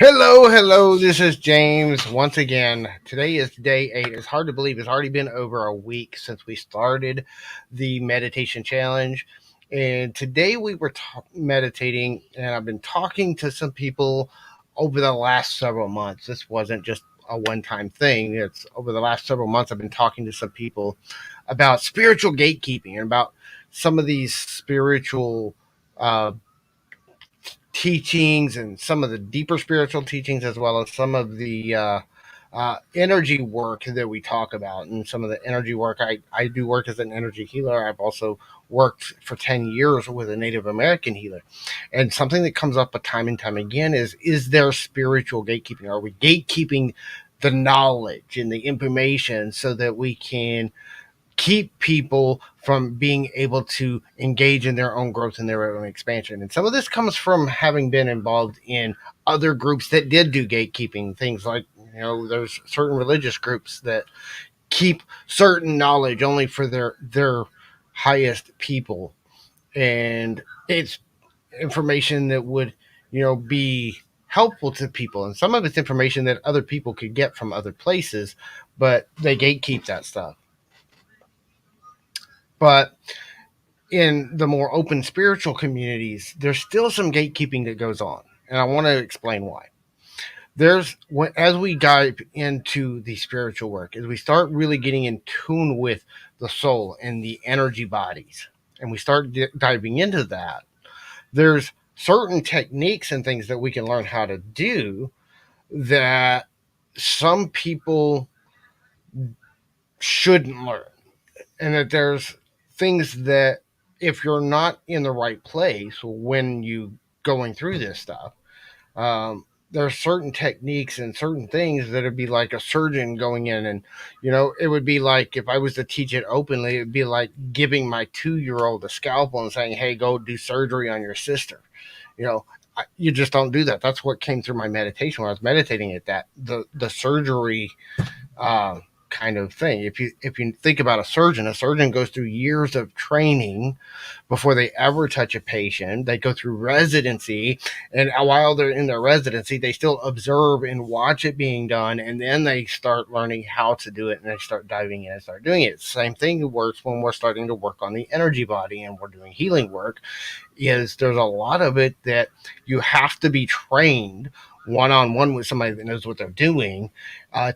Hello. This is James once again. Today is day 8. It's hard to believe it's already been over a week since we started the meditation challenge. And today we were meditating, and I've been talking to some people over the last several months. This wasn't just a one time thing. It's over the last several months, I've been talking to some people about spiritual gatekeeping and about some of these spiritual uh, teachings and some of the deeper spiritual teachings, as well as some of the energy work that we talk about. And some of the energy work, I do work as an energy healer. I've also worked for 10 years with a Native American healer. And something that comes up time and time again is there spiritual gatekeeping? Are we gatekeeping the knowledge and the information so that we can keep people from being able to engage in their own growth and their own expansion? And some of this comes from having been involved in other groups that did do gatekeeping. Things like, there's certain religious groups that keep certain knowledge only for their highest people, and it's information that would, be helpful to people, and some of it's information that other people could get from other places, but they gatekeep that stuff. But in the more open spiritual communities, there's still some gatekeeping that goes on. And I want to explain why. As we dive into the spiritual work, as we start really getting in tune with the soul and the energy bodies, and we start diving into that, there's certain techniques and things that we can learn how to do that some people shouldn't learn, and that there's things that, if you're not in the right place when you going through this stuff, there are certain techniques and certain things that would be like a surgeon going in, and it would be like, if I was to teach it openly, it would be like giving my 2-year old a scalpel and saying, hey, go do surgery on your sister. you know you just don't do that. That's what came through my meditation when I was meditating at that, the surgery uh, kind of thing. If you think about a surgeon goes through years of training before they ever touch a patient. They go through residency, and while they're in their residency, they still observe and watch it being done, and then they start learning how to do it, and they start diving in and start doing it. Same thing works when we're starting to work on the energy body and we're doing healing work. Is there's a lot of it that you have to be trained one-on-one with somebody that knows what they're doing,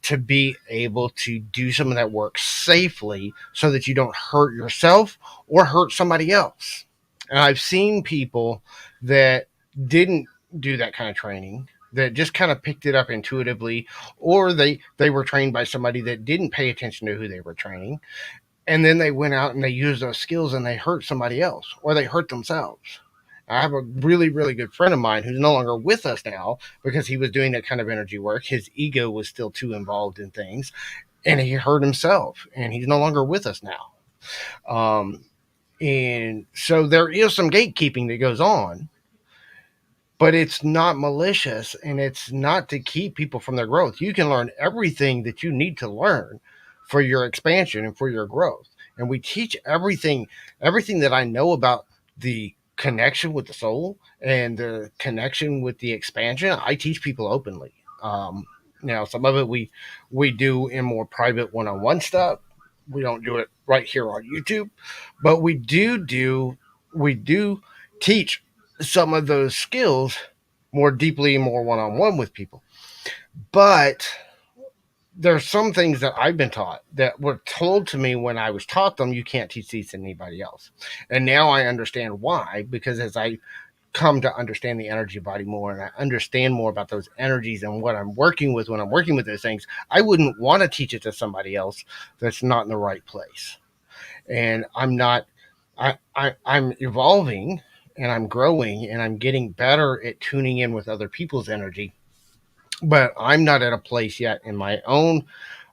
to be able to do some of that work safely so that you don't hurt yourself or hurt somebody else. And I've seen people that didn't do that kind of training, that just kind of picked it up intuitively, or they were trained by somebody that didn't pay attention to who they were training, and then they went out and they used those skills and they hurt somebody else or they hurt themselves. I have a really, really good friend of mine who's no longer with us now because he was doing that kind of energy work. His ego was still too involved in things, and he hurt himself, and he's no longer with us now. Um, and so there is some gatekeeping that goes on, but it's not malicious, and it's not to keep people from their growth. You can learn everything that you need to learn for your expansion and for your growth. And we teach everything that I know about the connection with the soul and the connection with the expansion. I teach people openly. Now, some of it we do in more private one-on-one stuff. We don't do it right here on YouTube, but we do teach some of those skills more deeply, more one-on-one with people. But there's some things that I've been taught that were told to me when I was taught them. You can't teach these to anybody else. And now I understand why, because as I come to understand the energy body more, and I understand more about those energies and what I'm working with when I'm working with those things, I wouldn't want to teach it to somebody else that's not in the right place. And I'm not, I'm evolving, and I'm growing, and I'm getting better at tuning in with other people's energy, but I'm not at a place yet in my own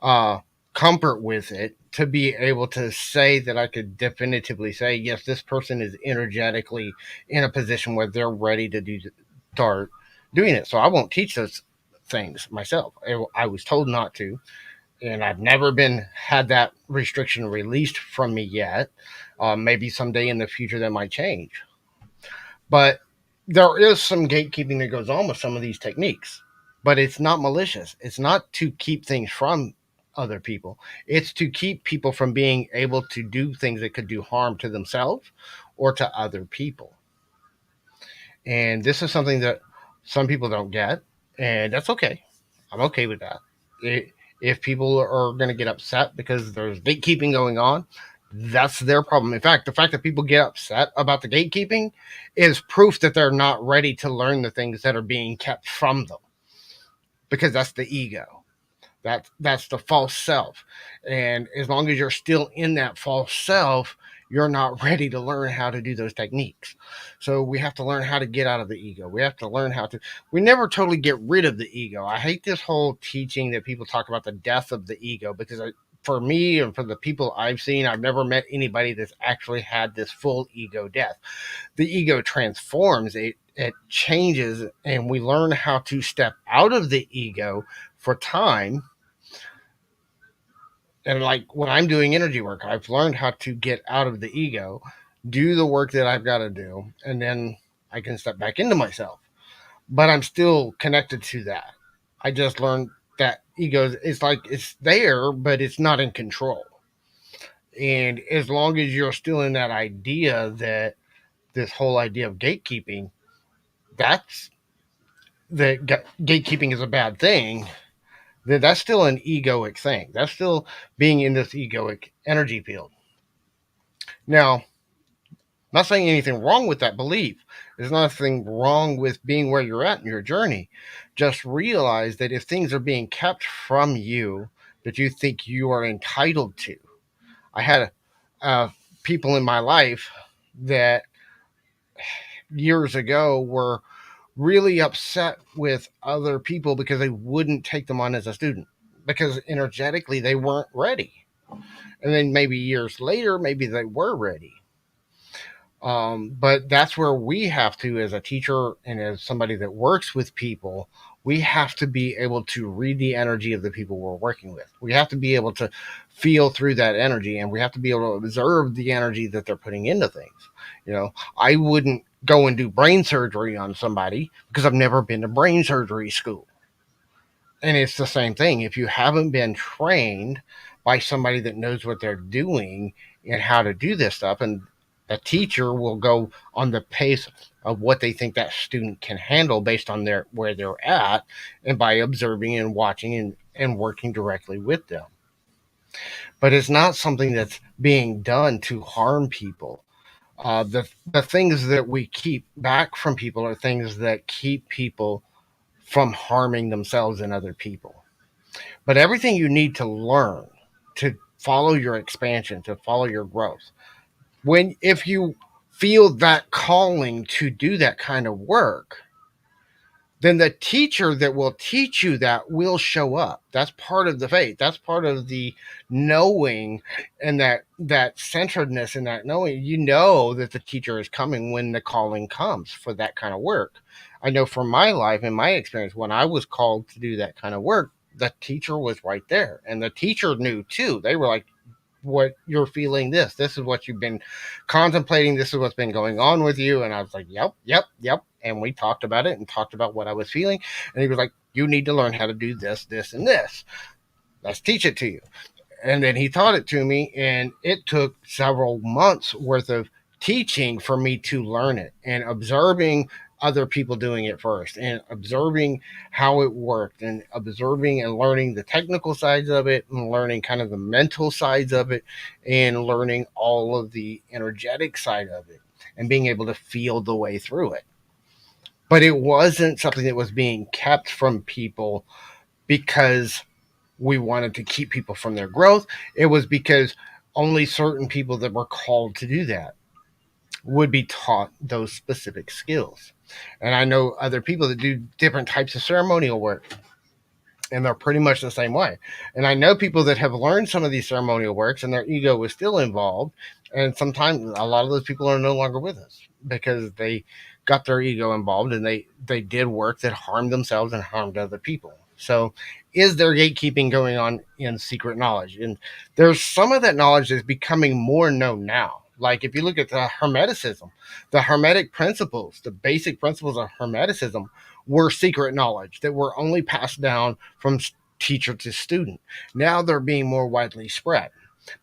uh, comfort with it to be able to say that I could definitively say, yes, this person is energetically in a position where they're ready to start doing it. So I won't teach those things myself. I was told not to, and I've never been had that restriction released from me yet. Maybe someday in the future that might change, but there is some gatekeeping that goes on with some of these techniques. but it's not malicious. It's not to keep things from other people. It's to keep people from being able to do things that could do harm to themselves or to other people. And this is something that some people don't get, and that's okay. I'm okay with that. If people are going to get upset because there's gatekeeping going on, that's their problem. In fact, the fact that people get upset about the gatekeeping is proof that they're not ready to learn the things that are being kept from them, because that's the ego. That's the false self. And as long as you're still in that false self, you're not ready to learn how to do those techniques. So we have to learn how to get out of the ego. We have to learn how to, we never totally get rid of the ego. I hate this whole teaching that people talk about the death of the ego, because for me and for the people I've seen, I've never met anybody that's actually had this full ego death. The ego transforms, it changes, and we learn how to step out of the ego for time. And like when I'm doing energy work, I've learned how to get out of the ego, do the work that I've got to do, and then I can step back into myself. But I'm still connected to that. I just learned that ego is like it's there, but it's not in control. And as long as you're still in that idea that this whole idea of gatekeeping, that's that gatekeeping is a bad thing, then that's still an egoic thing. That's still being in this egoic energy field. Now, not saying anything wrong with that belief. There's nothing wrong with being where you're at in your journey. Just realize that if things are being kept from you that you think you are entitled to. I had people in my life that years ago were really upset with other people because they wouldn't take them on as a student because energetically they weren't ready. And then maybe years later, maybe they were ready. But that's where we have to, as a teacher and as somebody that works with people, we have to be able to read the energy of the people we're working with. We have to be able to feel through that energy, and we have to be able to observe the energy that they're putting into things. You know, I wouldn't go and do brain surgery on somebody because I've never been to brain surgery school. And it's the same thing. If you haven't been trained by somebody that knows what they're doing and how to do this stuff, and a teacher will go on the pace of what they think that student can handle based on their where they're at, and by observing and watching and working directly with them. But it's not something that's being done to harm people. The things that we keep back from people are things that keep people from harming themselves and other people. But everything you need to learn to follow your expansion, to follow your growth, when if you feel that calling to do that kind of work, then the teacher that will teach you that will show up. That's part of the faith. That's part of the knowing, and that centeredness in that knowing. You know that the teacher is coming when the calling comes for that kind of work. I know from my life and my experience, when I was called to do that kind of work, the teacher was right there, and the teacher knew too. They were like, what you're feeling, this is what you've been contemplating, this is what's been going on with you. And I was like, yep. And we talked about it and talked about what I was feeling, and he was like, you need to learn how to do this and this. Let's teach it to you. And then he taught it to me, and it took several months worth of teaching for me to learn it, and observing other people doing it first, and observing how it worked, and observing and learning the technical sides of it, and learning kind of the mental sides of it, and learning all of the energetic side of it, and being able to feel the way through it. But it wasn't something that was being kept from people because we wanted to keep people from their growth. It was because only certain people that were called to do that would be taught those specific skills. And I know other people that do different types of ceremonial work, and they're pretty much the same way. And I know people that have learned some of these ceremonial works and their ego was still involved. And sometimes a lot of those people are no longer with us because they got their ego involved, and they did work that harmed themselves and harmed other people. So is there gatekeeping going on in secret knowledge? And there's some of that knowledge that's becoming more known now. Like if you look at the Hermeticism, the Hermetic principles, the basic principles of Hermeticism were secret knowledge that were only passed down from teacher to student. Now they're being more widely spread.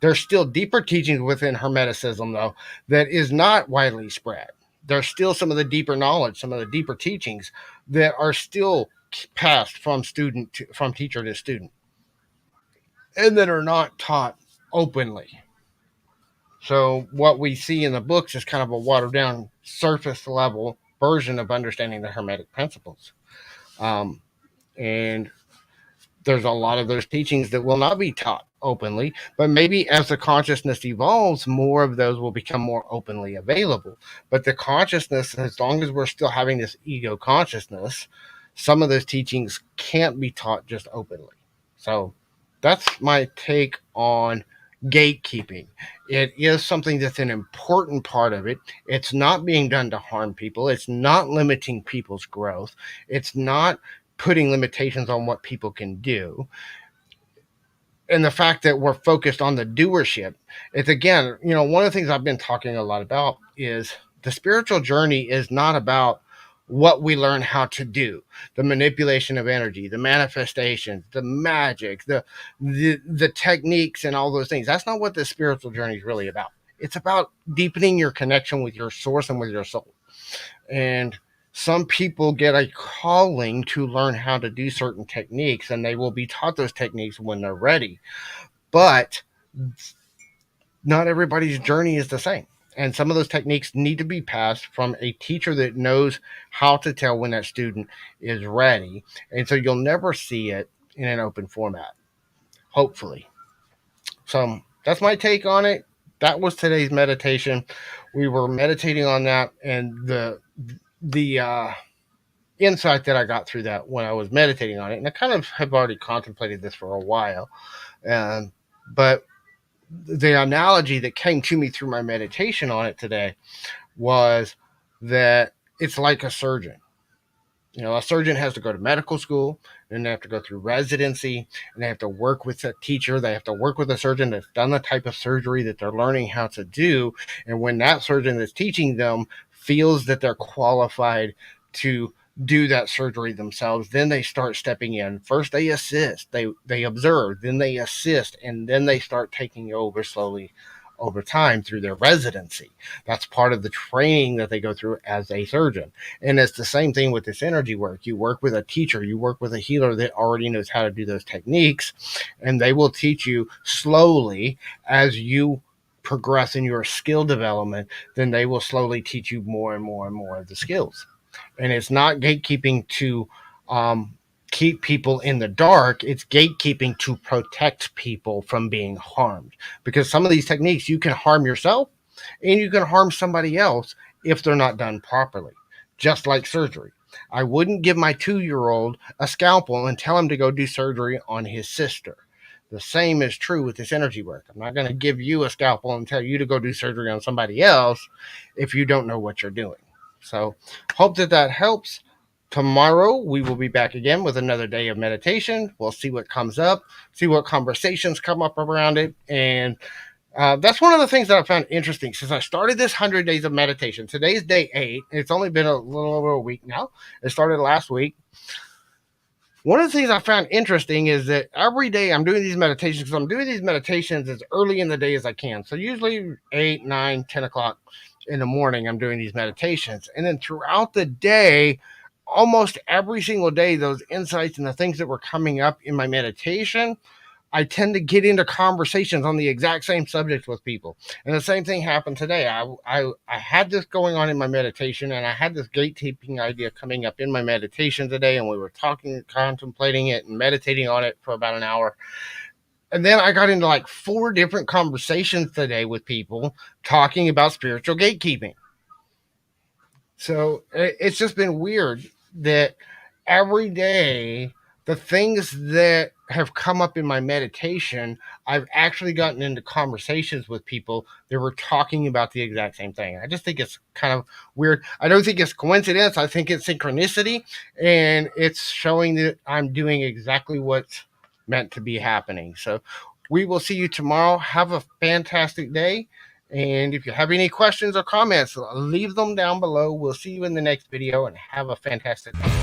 There's still deeper teachings within Hermeticism, though, that is not widely spread. There's still some of the deeper knowledge, some of the deeper teachings that are still passed from from teacher to student, and that are not taught openly. So what we see in the books is kind of a watered down, surface level version of understanding the Hermetic principles. Um, and there's a lot of those teachings that will not be taught openly, but maybe as the consciousness evolves, more of those will become more openly available. But the consciousness, as long as we're still having this ego consciousness, some of those teachings can't be taught just openly. So that's my take on gatekeeping. It is something that's an important part of it. It's not being done to harm people. It's not limiting people's growth. It's not putting limitations on what people can do. And the fact that we're focused on the doership, it's again, one of the things I've been talking a lot about is the spiritual journey is not about what we learn how to do, the manipulation of energy, the manifestations, the magic, the techniques, and all those things. That's not what the spiritual journey is really about. It's about deepening your connection with your source and with your soul. And some people get a calling to learn how to do certain techniques, and they will be taught those techniques when they're ready. But not everybody's journey is the same. And some of those techniques need to be passed from a teacher that knows how to tell when that student is ready. And so you'll never see it in an open format, hopefully. So that's my take on it. That was today's meditation. We were meditating on that, and the insight that I got through that when I was meditating on it, and I kind of have already contemplated this for a while, but the analogy that came to me through my meditation on it today was that it's like a surgeon. A surgeon has to go to medical school, and they have to go through residency, and they have to work with a teacher. They have to work with a surgeon that's done the type of surgery that they're learning how to do. And when that surgeon that's teaching them feels that they're qualified to do that surgery themselves, then they start stepping in. First they assist, they observe, then they assist, and then they start taking over slowly over time through their residency. That's part of the training that they go through as a surgeon. And it's the same thing with this energy work. You work with a teacher, you work with a healer that already knows how to do those techniques, and they will teach you slowly as you progress in your skill development. Then they will slowly teach you more and more and more of the skills. And it's not gatekeeping to keep people in the dark. It's gatekeeping to protect people from being harmed, because some of these techniques you can harm yourself and you can harm somebody else if they're not done properly, just like surgery. I wouldn't give my 2-year-old a scalpel and tell him to go do surgery on his sister. The same is true with this energy work. I'm not going to give you a scalpel and tell you to go do surgery on somebody else if you don't know what you're doing. So hope that helps. Tomorrow we will be back again with another day of meditation. We'll see what comes up, see what conversations come up around it. And that's one of the things that I found interesting since I started this 100 days of meditation. Today's day 8. It's only been a little over a week now. It started last week. One of the things I found interesting is that every day I'm doing these meditations, because I'm doing these meditations as early in the day as I can. So usually 8, 9, 10 o'clock in the morning, I'm doing these meditations. And then throughout the day, almost every single day, those insights and the things that were coming up in my meditation, I tend to get into conversations on the exact same subjects with people. And the same thing happened today. I had this going on in my meditation, and I had this gatekeeping idea coming up in my meditation today, and we were talking, contemplating it, and meditating on it for about an hour. And then I got into like 4 different conversations today with people talking about spiritual gatekeeping. So it's just been weird that every day, the things that have come up in my meditation, I've actually gotten into conversations with people that were talking about the exact same thing. I just think it's kind of weird. I don't think it's coincidence. I think it's synchronicity, and it's showing that I'm doing exactly what's meant to be happening. So we will see you tomorrow. Have a fantastic day. And if you have any questions or comments, leave them down below. We'll see you in the next video, and have a fantastic day.